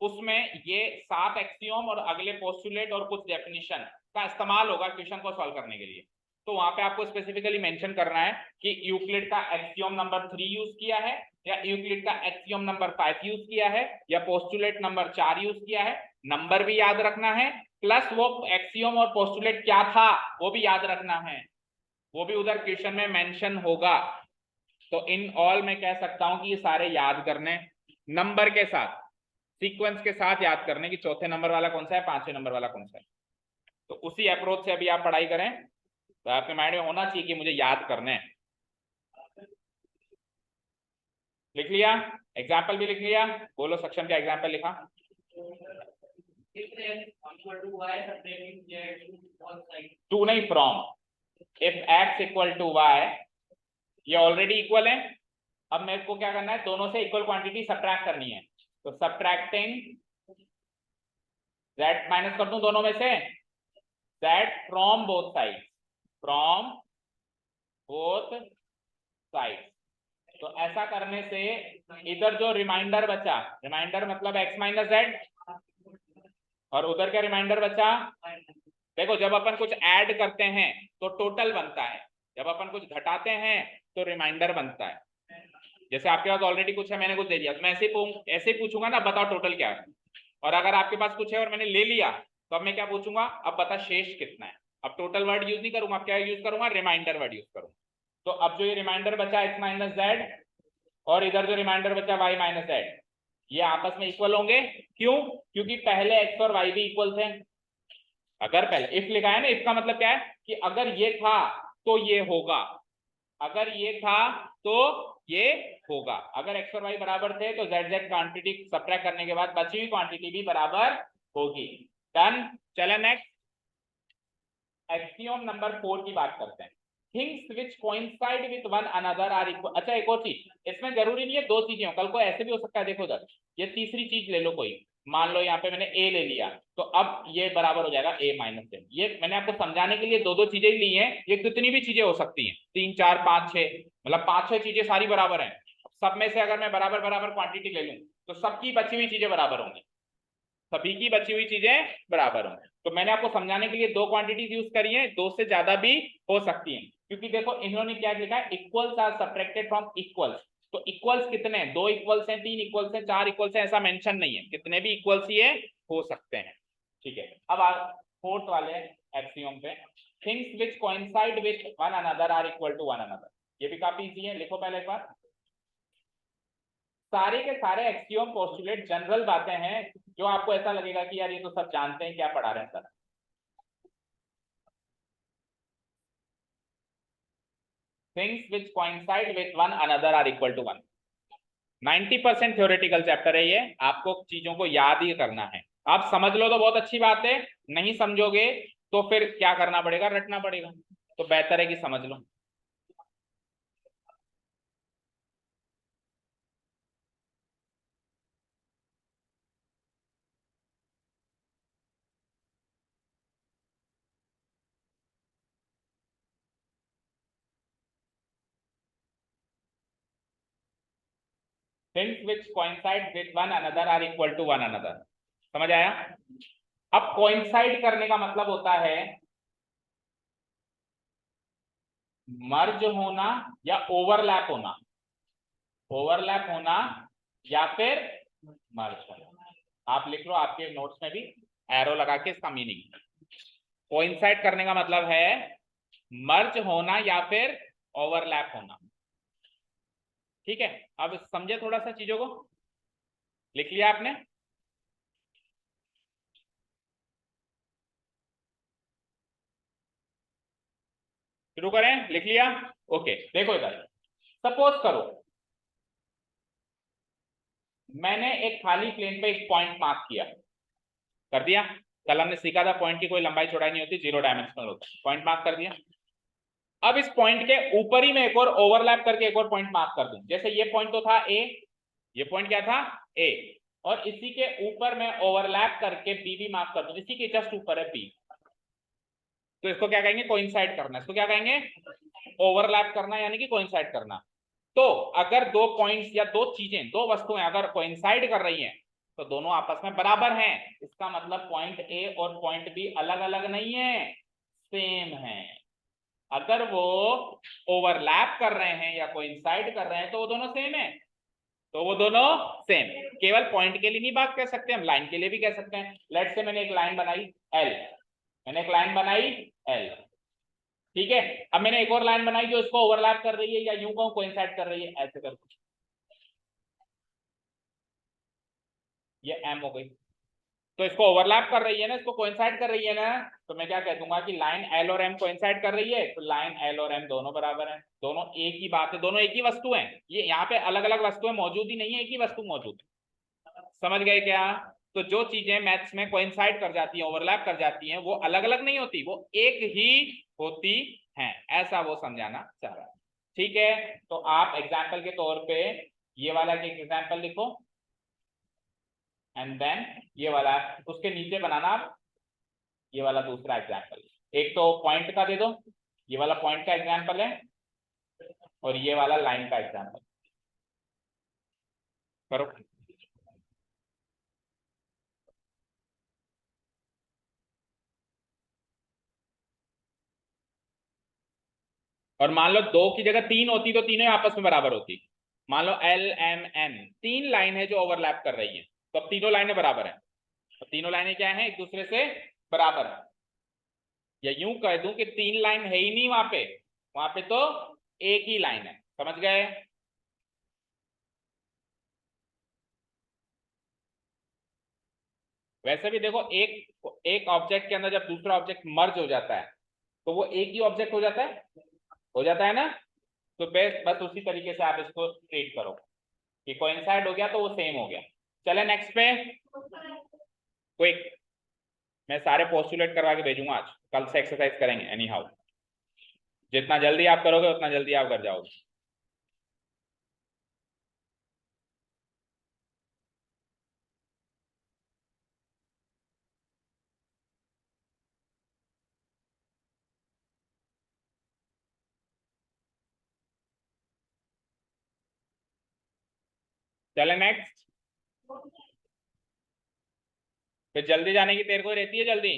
उसमें ये 7 एक्सियोम और अगले पोस्टुलेट और कुछ डेफिनेशन का इस्तेमाल होगा क्वेश्चन को सॉल्व करने के लिए। तो वहां पे आपको स्पेसिफिकली मेंशन करना है कि यूक्लिड का एक्सियोम नंबर 3 यूज किया है, या यूक्लिड का एक्सियोम नंबर 5 यूज किया है, या पोस्टुलेट नंबर 4 यूज किया है। नंबर भी याद रखना है, प्लस वो एक्सियोम और पोस्टुलेट क्या था वो भी याद रखना है, वो भी उधर क्वेश्चन में मेंशन होगा। तो इन ऑल मैं कह सकता हूं कि ये सारे याद करने, नंबर के साथ, सीक्वेंस के साथ याद करने की, चौथे नंबर वाला कौन सा है, पांचवें नंबर वाला कौन सा है। तो उसी अप्रोच से अभी आप पढ़ाई करें, तो आपके माइंड में होना चाहिए कि मुझे याद करने हैं। लिख लिया, एग्जाम्पल भी लिख लिया, बोलो सक्षम का एग्जाम्पल लिखा। टू नहीं, from, if X equal to Y, ये ऑलरेडी इक्वल है, अब मेरे को क्या करना है, दोनों से इक्वल क्वांटिटी सब्ट्रैक्ट करनी है। तो सब्ट्रैक्टिंग z माइनस कर दूं दोनों में से, z from both sides, from both sides. तो ऐसा करने से इधर जो रिमाइंडर बचा, रिमाइंडर मतलब x माइनस जेड, और उधर क्या रिमाइंडर बचा, देखो जब अपन कुछ ऐड करते हैं तो टोटल बनता है, जब अपन कुछ घटाते हैं तो रिमाइंडर बनता है। जैसे आपके पास ऑलरेडी कुछ है, मैंने कुछ दे दिया, तो मैं ऐसे ही पूछूंगा ना, बताओ टोटल क्या है। और अगर आपके पास कुछ है और मैंने ले लिया तो अब मैं क्या पूछूंगा, अब बता शेष कितना है। अब टोटल वर्ड यूज नहीं करूंगा, अब क्या यूज करूंगा, रिमाइंडर वर्ड यूज करूंगा। तो अब जो ये रिमाइंडर बचा x माइनस जेड, और इधर जो रिमाइंडर बचा y माइनस जेड, ये आपस में इक्वल होंगे। क्यों? क्योंकि पहले x और y भी इक्वल थे। अगर पहले इफ लिखा है ना, इफ का मतलब क्या है कि अगर ये था तो ये होगा, अगर ये था तो ये होगा। अगर एक्स और वाई बराबर थे तो जेड जेड क्वांटिटी सब्ट्रैक्ट करने के बाद बची हुई क्वांटिटी भी बराबर होगी। डन। चले नेक्स्ट, एक्सियोम नंबर 4 की बात करते हैं। Things which coincide with one another are equal. अच्छा एक और चीज, इसमें जरूरी नहीं है दो चीजें हो, कल को ऐसे भी हो सकता है। देखो उधर, ये तीसरी चीज ले लो कोई, मान लो यहाँ पे मैंने ए ले लिया, तो अब ये बराबर हो जाएगा ए माइनस ए। ये मैंने आपको समझाने के लिए दो दो चीजें ली हैं, ये कितनी भी चीजें हो सकती हैं, 3 4 5 6, मतलब 5 6 चीजें सारी बराबर हैं। सब में से अगर मैं बराबर बराबर क्वांटिटी ले लूं तो सबकी बची हुई चीजें बराबर होंगी, सभी की बची हुई चीजें बराबर होंगी। तो मैंने आपको समझाने के लिए दो क्वांटिटीज यूज करी है, दो से ज्यादा भी हो सकती हैं, क्योंकि देखो इन्होंने क्या लिखा है, equals are subtracted from equals. तो इक्वल्स कितने हैं, 2 इक्वल्स हैं, 3 इक्वल्स हैं, 4 इक्वल्स हैं, ऐसा मेंशन नहीं है, कितने भी इक्वल्स ही है, हो सकते हैं। ठीक है, अब फोर्थ वाले एक्सियोम पे, things which coincide with one another are equal to one another. ये भी काफी इजी है, लिखो पहले एक बार। सारे के सारे एक्सियोम पोस्टुलेट जनरल बातें हैं जो आपको ऐसा लगेगा कि यार ये तो सब जानते हैं, क्या पढ़ा रहे हैं sir. Things which coincide with one another are equal to one. 90% theoretical chapter है ये, आपको चीजों को याद ही करना है। आप समझ लो तो बहुत अच्छी बात है, नहीं समझोगे तो फिर क्या करना पड़ेगा, रटना पड़ेगा। तो बेहतर है कि समझ लो। Things which coincide with one another are equal to one another. समझ आया? अब कोइंसाइड करने का मतलब होता है मर्ज होना या ओवरलैप होना, ओवरलैप होना या फिर मर्ज होना। आप लिख लो आपके नोट्स में भी एरो लगा के इसका मीनिंग। कोइंसाइड करने का मतलब है मर्ज होना या फिर ओवरलैप होना। ठीक है, अब समझे थोड़ा सा चीजों को, लिख लिया आपने? शुरू करें, लिख लिया? ओके, देखो इधर, सपोज करो मैंने एक खाली प्लेन पे एक पॉइंट मार्क किया, कर दिया। कल हमने सीखा था पॉइंट की कोई लंबाई चौड़ाई नहीं होती, 0 डायमेंशनल होता है। पॉइंट मार्क कर दिया। अब इस पॉइंट के ऊपर ही मैं एक और ओवरलैप करके एक और पॉइंट मार्क कर दूं। जैसे ये पॉइंट तो था ए, ये पॉइंट क्या था, ए, और इसी के ऊपर मैं ओवरलैप करके बी भी मार्क कर दूं, इसी के जस्ट ऊपर है बी। तो इसको क्या कहेंगे, कोइंसाइड करना। इसको क्या कहेंगे, ओवरलैप करना, यानी कि कोइंसाइड करना। तो अगर दो पॉइंट्स या दो चीजें, दो वस्तुएं अगर कोइंसाइड कर रही हैं तो दोनों आपस में बराबर हैं। इसका मतलब पॉइंट ए और पॉइंट बी अलग अलग नहीं है, सेम है। अगर वो ओवरलैप कर रहे हैं या कोइंसाइड कर रहे हैं तो वो दोनों सेम है, तो वो दोनों सेम। केवल पॉइंट के लिए नहीं बात कर सकते, हम लाइन के लिए भी कह सकते हैं। लेट्स से मैंने एक लाइन बनाई एल, मैंने एक लाइन बनाई एल, ठीक है। अब मैंने एक और लाइन बनाई जो इसको ओवरलैप कर रही है, या यूं कहूं कोइंसाइड कर रही है, ऐसे कर, ये एम हो गई। तो इसको ओवरलैप कर रही है ना, इसको कोइंसाइड कर रही है ना, तो मैं क्या कह दूंगा कि लाइन एल और एम कोइंसाइड कर रही है, तो लाइन एल और एम दोनों बराबर हैं, दोनों एक ही बात है, दोनों एक ही वस्तु है। ये यहाँ पे अलग अलग वस्तुएं मौजूद ही नहीं है, एक ही वस्तु मौजूद है। समझ गए क्या? तो जो चीजें मैथ्स में कोइंसाइड कर जाती हैं, ओवरलैप कर जाती हैं, वो अलग अलग नहीं होती, वो एक ही होती हैं, ऐसा वो समझाना चाह रहा है। ठीक है, तो आप एग्जाम्पल के तौर पे ये वाला एक एग्जाम्पल लिखो, एंड देन ये वाला उसके नीचे बनाना आप, ये वाला दूसरा एग्जाम्पल। एक तो पॉइंट का दे दो, ये वाला पॉइंट का एग्जाम्पल है, और ये वाला लाइन का एग्जाम्पल करो। और मान लो दो की जगह तीन होती तो तीनों आपस में बराबर होती। मान लो एल एम एन, तीन लाइन है जो ओवरलैप कर रही है, तो अब तीनों लाइनें बराबर है, तो तीनों लाइनें क्या है, एक दूसरे से बराबर है। या यूं कह दूं कि तीन लाइन है ही नहीं वहां पे तो एक ही लाइन है। समझ गए? वैसे भी देखो एक तो एक ऑब्जेक्ट के अंदर जब दूसरा ऑब्जेक्ट मर्ज हो जाता है तो वो एक ही ऑब्जेक्ट हो जाता है ना। तो बस उसी तरीके से आप इसको ट्रीट करो कि कोइंसाइड हो गया तो वो सेम हो गया। चले नेक्स्ट पे, क्विक। मैं सारे पोस्टुलेट करवा के भेजूंगा आज, कल से एक्सरसाइज करेंगे एनी हाउ। जितना जल्दी आप करोगे उतना जल्दी आप कर जाओगे। चले नेक्स्ट। फिर जल्दी जाने की तेरे को रहती है जल्दी।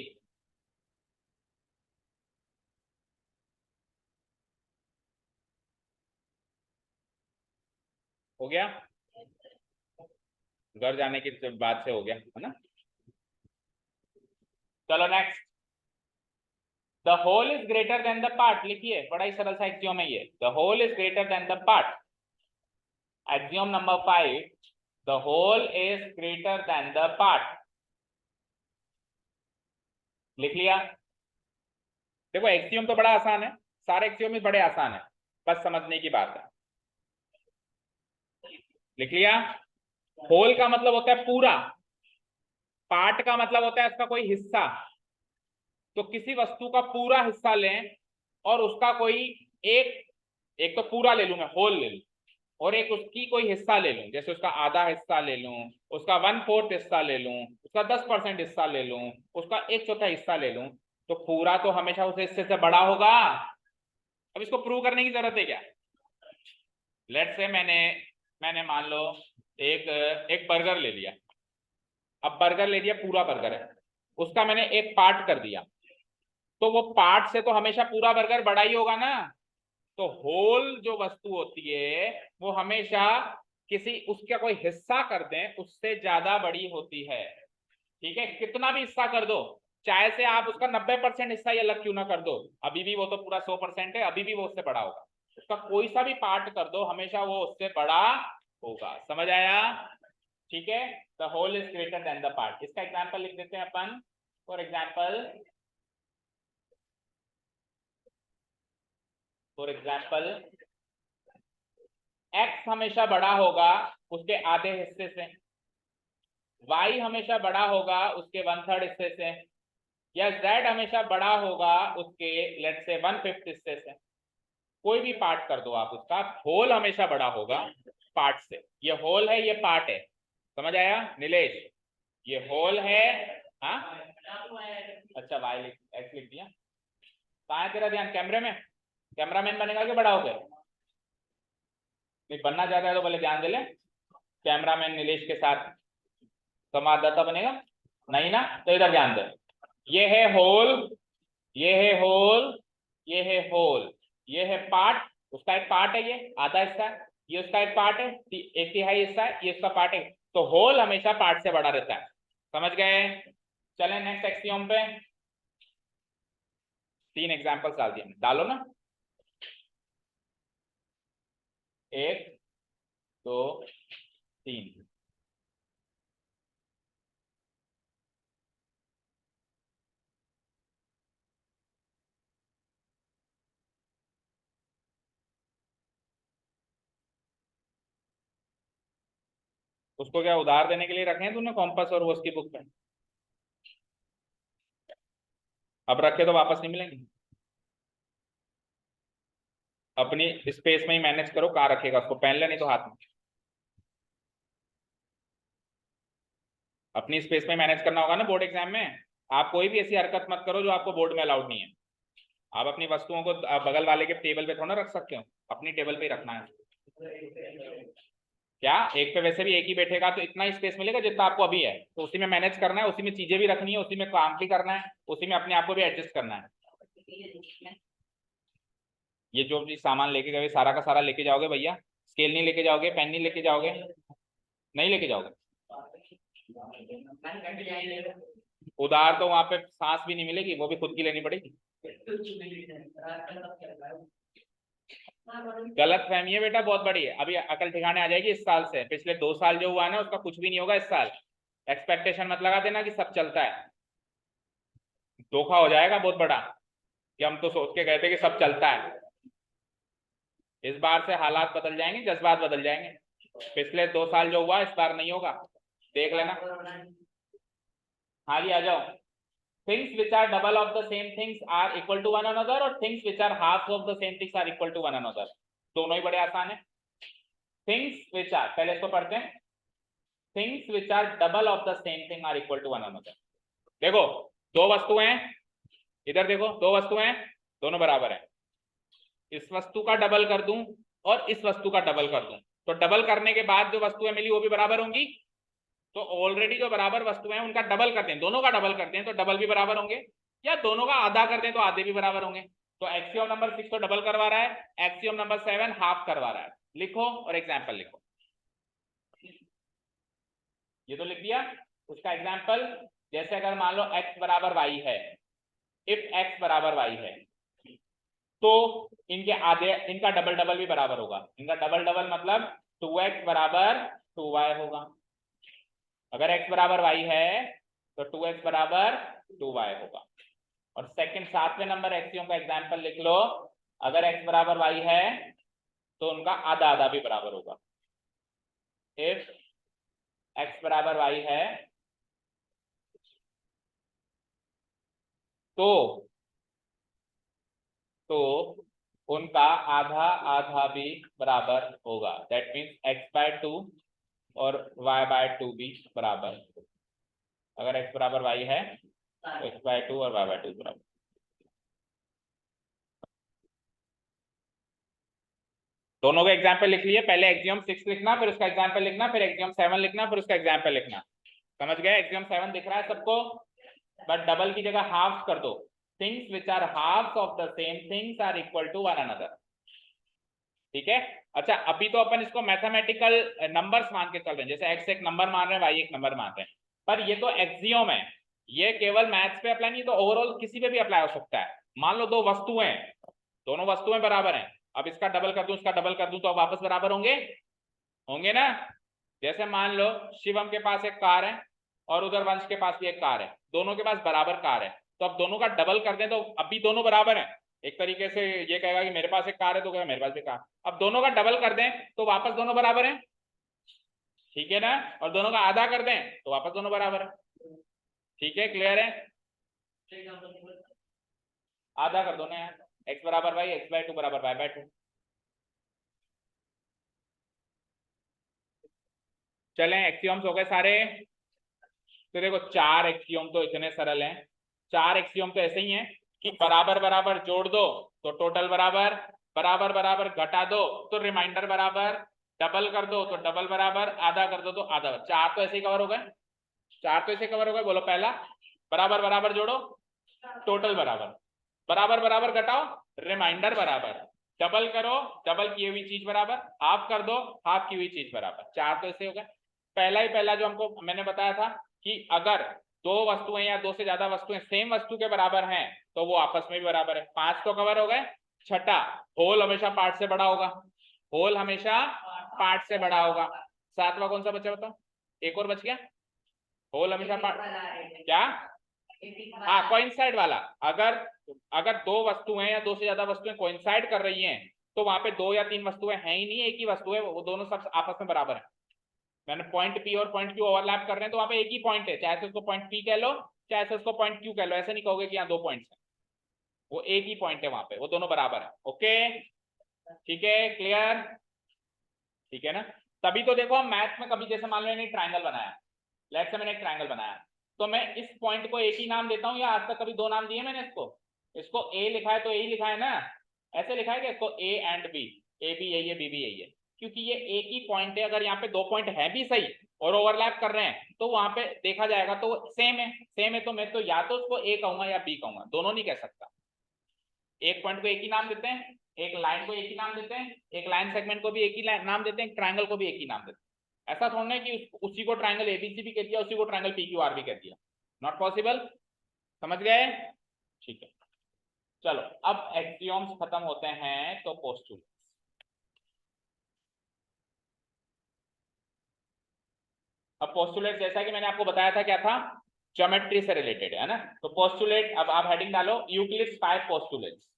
हो गया, घर जाने की बात से हो गया है ना। चलो next. The whole is greater than the part, लिखिए, बड़ा ही सरल सा एक्सियोम है ये। The whole is greater than the part. Axiom number 5, the whole is greater than the part. लिख लिया। देखो एक्सियोम तो बड़ा आसान है, सारे एक्सियोम भी बड़े आसान है, बस समझने की बात है। लिख लिया। होल का मतलब होता है पूरा, पार्ट का मतलब होता है उसका कोई हिस्सा। तो किसी वस्तु का पूरा हिस्सा लें और उसका कोई एक, एक तो पूरा ले लूं मैं, होल ले लूं, और एक उसकी कोई हिस्सा ले लूं, जैसे उसका आधा हिस्सा ले लूं, उसका 1/4 हिस्सा ले लूं, उसका 10% हिस्सा ले लूं, उसका 1/4 हिस्सा ले लूं, तो पूरा तो हमेशा उस हिस्से से बड़ा होगा। अब इसको प्रूव करने की जरूरत है क्या? लेट्स से मैंने मान लो एक एक बर्गर ले लिया। अब बर्गर ले लिया, पूरा बर्गर है, उसका मैंने एक पार्ट कर दिया, तो वो पार्ट से तो हमेशा पूरा बर्गर बड़ा ही होगा ना। तो होल जो वस्तु होती है वो हमेशा किसी उसका कोई हिस्सा कर दें उससे ज्यादा बड़ी होती है। ठीक है, कितना भी हिस्सा कर दो, चाहे से आप उसका 90% हिस्सा ही अलग क्यों ना कर दो, अभी भी वो तो पूरा 100% है, अभी भी वो उससे बड़ा होगा। उसका कोई सा भी पार्ट कर दो, हमेशा वो उससे बड़ा होगा। समझ आया? ठीक है, the whole is greater than the part. इसका एग्जाम्पल लिख देते हैं अपन। फॉर एग्जाम्पल एक्स हमेशा बड़ा होगा उसके आधे हिस्से से, y हमेशा बड़ा होगा उसके 1/3 हिस्से से, या z हमेशा बड़ा होगा उसके लेट्स से 1/5 हिस्से से। कोई भी पार्ट कर दो आप उसका, होल हमेशा बड़ा होगा पार्ट से। ये होल है, ये पार्ट है। समझ आया नीलेश? ये होल है। हाँ अच्छा, y लिख, x लिख दिया। कहाँ है तेरा ध्यान? कैमरे में? कैमरामैन बनेगा कि बड़ा हो गया? नहीं बनना चाहता है तो पहले ध्यान दे ले। कैमरामैन नीलेश के साथ संवाददाता बनेगा नहीं ना, तो इधर ध्यान दे। ये है होल, ये है होल, ये है होल, ये है पार्ट, उसका एक पार्ट है, ये आधा हिस्सा है, ये उसका एक पार्ट है, 1/3 हिस्सा है, ये उसका पार्ट है। तो होल हमेशा पार्ट से बड़ा रहता है। समझ गए? चलें नेक्स्ट एक्सियोम पे। 3 एग्जांपल्स डाल दिए, डालो ना। 1 2 3। उसको क्या उधार देने के लिए रखे हैं तूने कॉम्पास और वो उसकी बुक में? अब रखे तो वापस नहीं मिलेंगे। अपनी स्पेस में ही मैनेज करो, कहाँ रखेगा उसको, पहन ले नहीं तो हाथ में। अपनी स्पेस में मैनेज करना होगा ना बोर्ड एग्जाम में। आप कोई भी ऐसी हरकत मत करो जो आपको बोर्ड में अलाउड नहीं है। आप अपनी वस्तुओं को बगल वाले के टेबल पे थोड़ा रख सकते हो, अपनी टेबल पे ही रखना है। क्या एक पे वैसे भी एक ही बैठेगा तो इतना ही स्पेस मिलेगा जितना आपको अभी है, तो उसी में मैनेज करना है, उसी में चीजें भी रखनी है, उसी में काम भी करना है, उसी में अपने आप को भी एडजस्ट करना है। ये जो भी सामान लेके गए सारा का सारा लेके जाओगे भैया? स्केल नहीं लेके जाओगे, पेन नहीं लेके जाओगे? नहीं लेके जाओगे? उधार तो वहां पे सांस भी नहीं मिलेगी, वो भी खुद की लेनी पड़ेगी। गलत फहमी है बेटा, बहुत बड़ी है। अभी अकल ठिकाने आ जाएगी इस साल से। पिछले 2 साल जो हुआ है ना उसका कुछ भी नहीं होगा इस साल। एक्सपेक्टेशन मत लगा देना कि सब चलता है। धोखा हो जाएगा बहुत बड़ा कि हम तो सोच के गए थे कि सब चलता है। इस बार से हालात बदल जाएंगे, जज्बात बदल जाएंगे। पिछले 2 साल जो हुआ इस बार नहीं होगा, देख लेना। हाँ जी, आ जाओ। Things which are double of the same things are equal to one another, और things which are half of the same things are equal to one another. दोनों ही बड़े आसान है। थिंग्स विच आर, पहले इसको पढ़ते हैं। Things which are double of the same thing are equal to one another. देखो, दो वस्तुएं हैं, इधर देखो, दो वस्तुएं हैं, दोनों बराबर है। इस वस्तु का डबल कर दूं और इस वस्तु का डबल कर दूं, तो डबल करने के बाद जो वस्तुएं मिली वो भी बराबर होंगी। तो ऑलरेडी जो बराबर वस्तुएं हैं उनका डबल करते हैं, दोनों का डबल करते हैं तो डबल भी बराबर होंगे, या दोनों का आधा करते हैं तो आधे भी बराबर होंगे। तो एक्सियम नंबर 6 तो डबल करवा रहा है, एक्सियम नंबर 7 हाफ करवा रहा है। लिखो और एग्जाम्पल लिखो। ये तो लिख दिया। उसका एग्जाम्पल, जैसे अगर मान लो x बराबर y है, इफ x बराबर y है, तो इनके आधे, इनका डबल डबल भी बराबर होगा। इनका डबल डबल मतलब 2x बराबर 2y होगा। अगर x बराबर y है तो 2x बराबर 2y होगा। और सेकंड 7वें नंबर एक्सियम का एग्जांपल लिख लो। अगर x बराबर y है तो उनका आधा आधा भी बराबर होगा। इफ x बराबर y है तो उनका आधा आधा भी बराबर होगा। दैट मीन्स x/2 और y/2 भी बराबर। अगर x बराबर y है तो x/2 और y/2 बराबर। दोनों के एग्जाम्पल लिख लिए। पहले एक्सियम 6 लिखना, फिर उसका एग्जाम्पल लिखना, फिर एक्सियम 7 लिखना, फिर उसका एग्जाम्पल लिखना। समझ गए? एक्सियम 7 दिख रहा है सबको? बट डबल की जगह हाफ कर दो। Things which are half of the same things are equal to one another. ठीक है। अच्छा, अभी तो अपन इसको मैथमेटिकल नंबर्स मान के चल रहे हैं, जैसे x एक नंबर मान रहे हैं, y एक नंबर मान रहे हैं, पर ये तो एक्सियम है। ये केवल मैथ्स पे अप्लाई नहीं, तो ओवरऑल किसी पे भी अप्लाई हो सकता है। मान लो दो वस्तुएं, दोनों वस्तुएं बराबर हैं, अब इसका डबल कर दूं, इसका डबल कर दूं, तो अब वापस बराबर होंगे, होंगे ना। जैसे मान लो शिवम के पास एक कार है और उधर वंश के पास भी एक कार है, दोनों के पास बराबर कार है, तो अब दोनों का डबल कर दें तो अभी दोनों बराबर हैं। एक तरीके से ये कहेगा कि मेरे पास एक कार है तो कहेगा मेरे पास भी कार। अब दोनों का डबल कर दें तो वापस दोनों बराबर हैं, ठीक है ना। और दोनों का आधा कर दें तो वापस दोनों बराबर है। ठीक है, क्लियर है? आधा कर दो ना यार, x बराबर y, x/2 बराबर y/2। चलें, एक्सियम्स हो गए सारे। तो देखो, 4 एक्सियम तो इतने सरल हैं। 4 एक्सियम तो ऐसे ही हैं कि बराबर बराबर जोड़ दो तो टोटल बराबर, बराबर बराबर घटा दो तो रिमाइंडर बराबर, डबल कर दो तो डबल बराबर, आधा कर दो तो आधा। 4 तो ऐसे ही कवर हो गए। 4 तो ऐसे कवर हो गए। बोलो पहला, बराबर बराबर जोड़ो टोटल बराबर, बराबर बराबर घटाओ रिमाइंडर बराबर, डबल करो डबल की हुई चीज बराबर, हाफ कर दो हाफ की हुई चीज बराबर। 4 तो ऐसे हो गए। पहला ही पहला जो हमको मैंने बताया था कि अगर दो वस्तुएं या दो से ज्यादा वस्तुएं सेम वस्तु के बराबर हैं तो वो आपस में भी बराबर है। 5 तो कवर हो गए। छठा, होल हमेशा पार्ट से बड़ा होगा। होल हमेशा पार्ट से बड़ा होगा। 7वां कौन सा बचा बताओ? एक और बच गया। होल हमेशा पार्ट, क्या? हाँ, कोइंसाइड वाला। अगर अगर दो वस्तुएं या दो से ज्यादा वस्तुएं कोइंसाइड कर रही हैं तो वहां पे 2 या 3 वस्तुएं हैं ही नहीं, एक ही वस्तु है, वो दोनों सब आपस में बराबर है। मैंने पॉइंट पी और पॉइंट क्यू ओवरलैप कर रहे हैं तो वहां पे एक ही पॉइंट है, चाहे से उसको पॉइंट पी कह लो चाहे से उसको पॉइंट क्यू कह लो। ऐसे नहीं कहोगे कि यहाँ 2 पॉइंट्स हैं, वो एक ही पॉइंट है वहां पे, वो दोनों बराबर है। ओके, ठीक है, क्लियर? ठीक है ना। तभी तो देखो हम मैथ में कभी, जैसे मान लो मैंने ट्राइंगल बनाया, लेट्स से मैंने एक ट्राइंगल बनाया, तो मैं इस पॉइंट को एक ही नाम देता हूँ या आज तक कभी 2 नाम दिए मैंने इसको? इसको ए लिखा है तो ए ही लिखा है ना, ऐसे लिखा है कि इसको ए एंड बी, ए भी यही है बी भी यही है, क्योंकि ये एक ही पॉइंट है। अगर यहाँ पे 2 पॉइंट है भी सही और ओवरलैप कर रहे हैं तो वहां पे देखा जाएगा तो सेम है। सेम है तो मैं तो या तो उसको ए कहूंगा या बी कहूंगा, दोनों नहीं कह सकता। एक पॉइंट को एक ही नाम देते हैं, एक लाइन को एक ही नाम देते हैं, एक लाइन सेगमेंट को भी एक ही नाम देते हैं, ट्राइंगल को भी एक ही नाम देते हैं। ऐसा थोड़ा है कि उसी को ट्राइंगल एबीसी भी कह दिया, उसी को ट्राइंगल पीक्यूआर भी कह दिया। Not possible. समझ गए? ठीक है, चलो अब एक्सियोम्स खत्म होते हैं तो पोस्टुलेट्स। अब पोस्टुलेट जैसा कि मैंने आपको बताया था क्या था, ज्योमेट्री से रिलेटेड है ना। तो पोस्टुलेट, अब आप हेडिंग डालो यूक्लिड्स 5 पोस्टुलेट्स।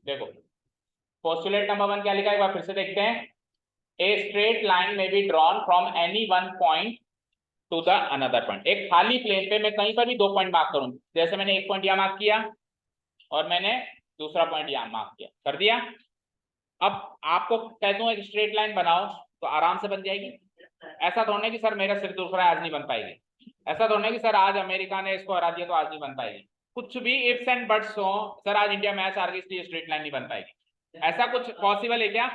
देखो पोस्टुलेट नंबर 1 क्या लिखा है, एक बार फिर से देखते हैं। ए स्ट्रेट लाइन में be drawn from any one point two the another point. एक खाली प्लेन पे मैं कहीं पर भी 2 पॉइंट मार्क करूं, जैसे मैंने एक पॉइंट यहां मार्क किया और मैंने दूसरा पॉइंट यहां मार्क किया, कर दिया। अब आपको कहता हूं एक स्ट्रेट लाइन बनाओ तो आराम से बन जाएगी। ऐसा थोड़ा नहीं कि सर मेरा सिर दूसरा आज नहीं बन पाएगी, ऐसा थोड़ा नहीं कि सर आज अमेरिका ने इसको हरा दिया तो आज नहीं बन पाएगी। कुछ भी इफ्स एंड बट्स हो, सर आज इंडिया मैच हार गई इसलिए स्ट्रेट लाइन नहीं बन पाएगी, ऐसा कुछ पॉसिबल है क्या?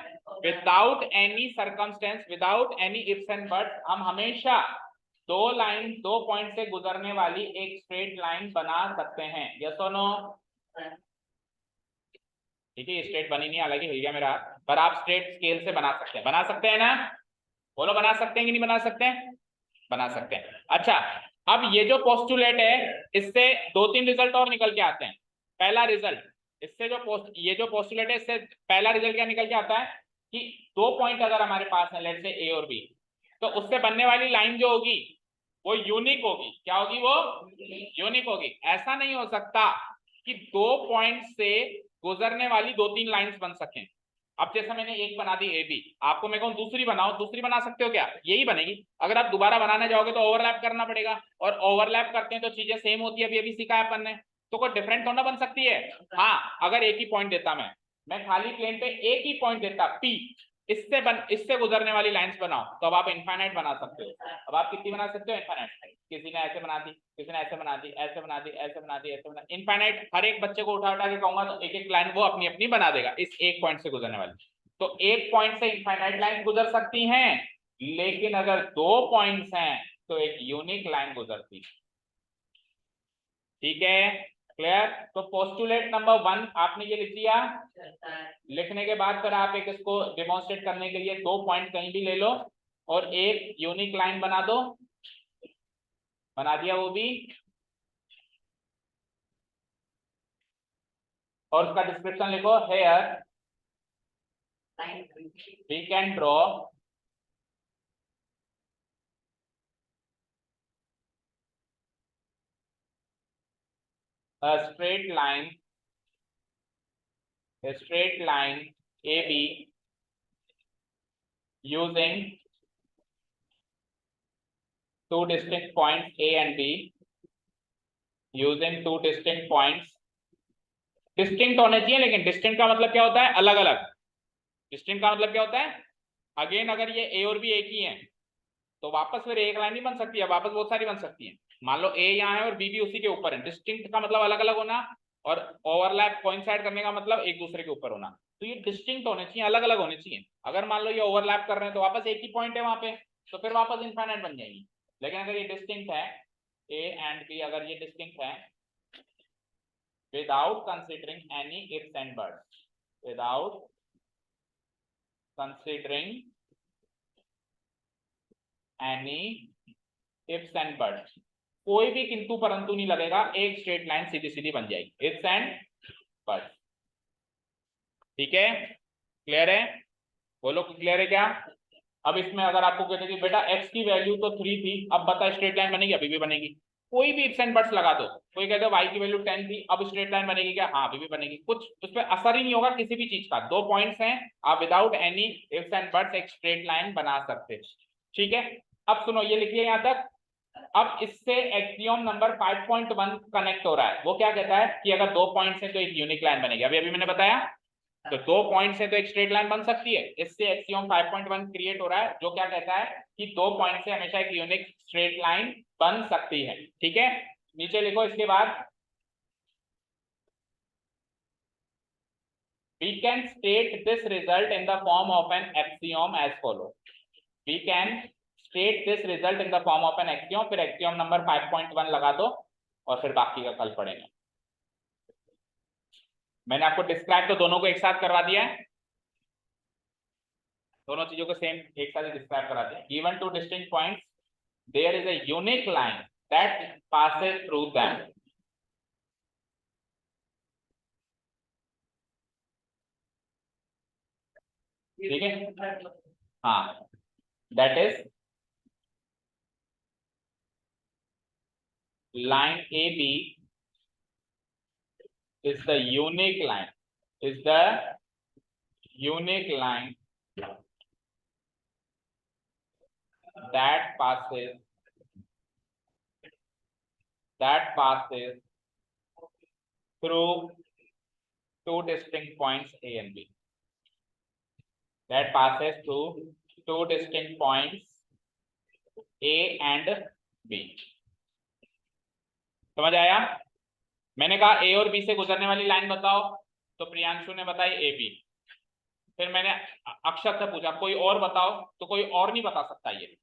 Without any circumstances, without any ifs and buts, हम हमेशा 2 पॉइंट से गुजरने वाली एक स्ट्रेट लाइन बना सकते हैं। यस और नो? ठीक है, स्ट्रेट बनी नहीं, हालांकि हिल गया मेरा हाथ, पर आप स्ट्रेट स्केल से बना सकते हैं। बना सकते हैं ना? बोलो बना सकते हैं कि नहीं बना सकते हैं? बना सकते हैं। अच्छा, अब ये जो पोस्टुलेट है इससे 2-3 रिजल्ट और निकल के आते हैं। पहला रिजल्ट, इससे ये जो पोस्टुलेट है इससे पहला रिजल्ट क्या निकल के आता है कि 2 पॉइंट अगर हमारे पास है, लेट्स से ए और बी, तो उससे बनने वाली लाइन जो होगी वो यूनिक होगी। क्या होगी? वो यूनिक होगी। ऐसा नहीं हो सकता कि 2 पॉइंट से गुजरने वाली 2-3 लाइंस बन सकें। अब जैसा मैंने एक बना दी ए बी, आपको मैं कहूं दूसरी बनाओ, दूसरी बना सकते हो क्या? यही बनेगी। अगर आप दोबारा बनाने जाओगे तो ओवरलैप करना पड़ेगा, और ओवरलैप करते हैं तो चीजें सेम होती है, अभी सीखा है अपन ने, तो कोई डिफरेंट थोड़ा बन सकती है। हाँ, अगर एक ही पॉइंट देता मैं खाली प्लेन पे एक ही पॉइंट देता पी, इससे गुजरने वाली लाइंस बनाओ, तो अब आप इनफाइनाइट बना सकते हो। अब आप कितनी बना सकते हो? इनफाइनाइट। किसी ने ऐसे बना दी, किसी ने ऐसे बना दी, ऐसे बना दी, ऐसे बना दी, ऐसे बना, इनफाइनाइट। हर एक बच्चे को उठा उठा के कहूंगा तो एक एक लाइन वो अपनी अपनी बना देगा इस एक पॉइंट से गुजरने वाली। तो एक पॉइंट से इनफाइनाइट लाइन गुजर सकती हैं, लेकिन अगर 2 पॉइंट्स हैं तो एक यूनिक लाइन गुजरती है। ठीक है, क्लियर? तो पोस्टुलेट नंबर 1 आपने ये लिख दिया। लिखने के बाद फिर आप एक इसको डिमॉन्स्ट्रेट करने के लिए 2 पॉइंट कहीं भी ले लो और एक यूनिक लाइन बना दो। बना दिया वो भी, और उसका डिस्क्रिप्शन लिखो। Here we can draw a straight line AB using 2 distinct points A and B, using 2 distinct points। Distinct होने चाहिए, लेकिन डिस्टिंक्ट का मतलब क्या होता है? अलग अलग। डिस्टिंक्ट का मतलब क्या होता है? अगेन अगर ये ए और बी एक ही है तो वापस फिर एक लाइन नहीं बन सकती है, वापस बहुत सारी बन सकती है। मान लो ए यहाँ है और बी भी उसी के ऊपर है। डिस्टिंक्ट का मतलब अलग अलग होना, और ओवरलैप कोइंसाइड करने का मतलब एक दूसरे के ऊपर होना। तो ये डिस्टिंक्ट होने चाहिए, अलग अलग होने चाहिए। अगर मान लो ये ओवरलैप कर रहे हैं तो वापस एक ही पॉइंट है वहां पे, तो फिर वापस इनफाइनाइट बन जाएगी। लेकिन अगर ये डिस्टिंक्ट है, ए एंड बी अगर ये डिस्टिंक्ट है, without considering any ifs and buts, without considering any ifs and buts, कोई भी किंतु परंतु नहीं लगेगा, एक स्ट्रेट लाइन सीधी सीधी बन जाएगी। Ifs and buts. ठीक है, क्लियर है? बोलो क्लियर है क्या? अब इसमें अगर आपको कहते कि बेटा x की वैल्यू तो 3 थी, अब बता स्ट्रेट लाइन बनेगी? अभी भी बनेगी। कोई भी इफ्स एंड बट्स लगा दो, कोई कहते y की वैल्यू 10 थी, अब स्ट्रेट लाइन बनेगी क्या? हाँ, अभी भी बनेगी। कुछ उस पर असर ही नहीं होगा किसी भी चीज का। 2 पॉइंट्स हैं, आप without any ifs and buts एक स्ट्रेट लाइन बना सकते हैं। ठीक है, अब सुनो, ये लिखिए यहां तक। अब इससे एक्सियोम नंबर 5.1 कनेक्ट हो रहा है। वो क्या कहता है कि अगर 2 पॉइंट्स हैं तो एक यूनिक लाइन बनेगी। अभी मैंने बताया, तो 2 पॉइंट्स है तो एक स्ट्रेट लाइन बन सकती है। इससे एक्सियोम 5.1 क्रिएट हो रहा है, जो क्या कहता है कि 2 पॉइंट से हमेशा एक यूनिक स्ट्रेट लाइन बन सकती है। ठीक है, नीचे लिखो इसके बाद, we can state this result in the form of an axiom as follow। we can state this result in the form of an axiom, फिर एक्सियोम नंबर 5.1 लगा दो और फिर बाकी का कल पढ़ेंगे। मैंने आपको डिस्क्राइब तो दोनों को एक साथ करवा दिया है, दोनों चीजों को सेम एक साथ डिस्क्राइब करा दिया। Given 2 distinct points, there is a unique line that passes through them. ठीक है, हाँ, that is line AB is the unique line, is the unique line that passes through two distinct points A and B. That passes through two distinct points A and B. समझ आया? मैंने कहा A और B से गुजरने वाली line बताओ, तो प्रियांशु ने बताई AB। फिर मैंने अक्षत से पूछा कोई और बताओ, तो कोई और नहीं बता सकता, ये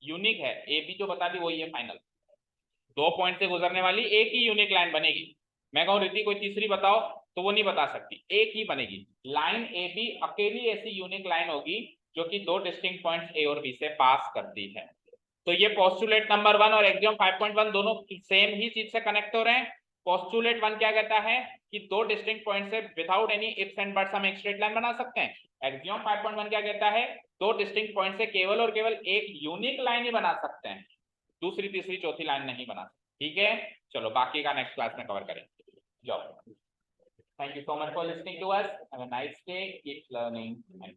यूनिक है, AB जो बता दी वही है फाइनल। दो पॉइंट से गुजरने वाली एक ही यूनिक लाइन बनेगी। मैं कहूँ रिद्धि कोई तीसरी बताओ, तो वो नहीं बता सकती, एक ही बनेगी। लाइन AB अकेली ऐसी यूनिक लाइन होगी जो कि दो डिस्टिंक्ट पॉइंट्स A और B से पास करती है। तो ये पोस्टुलेट नंबर 1 और एग्जाम 5.1 दोनों सेम ही चीज से कनेक्ट हो रहे हैं। पोस्टुलेट 1 क्या कहता है कि दो डिस्टिंक्ट पॉइंट से without any ifs and buts हम एक स्ट्रेट लाइन बना सकते हैं। एग्जाम 5.1 क्या कहता है, दो डिस्टिंक्ट पॉइंट से केवल और केवल एक यूनिक लाइन ही बना सकते हैं, दूसरी तीसरी चौथी लाइन नहीं बना सकते। ठीक है, चलो बाकी का नेक्स्ट क्लास में कवर करेंगे। जाओ, thank you so much for listening to us, have a nice day, keep learning and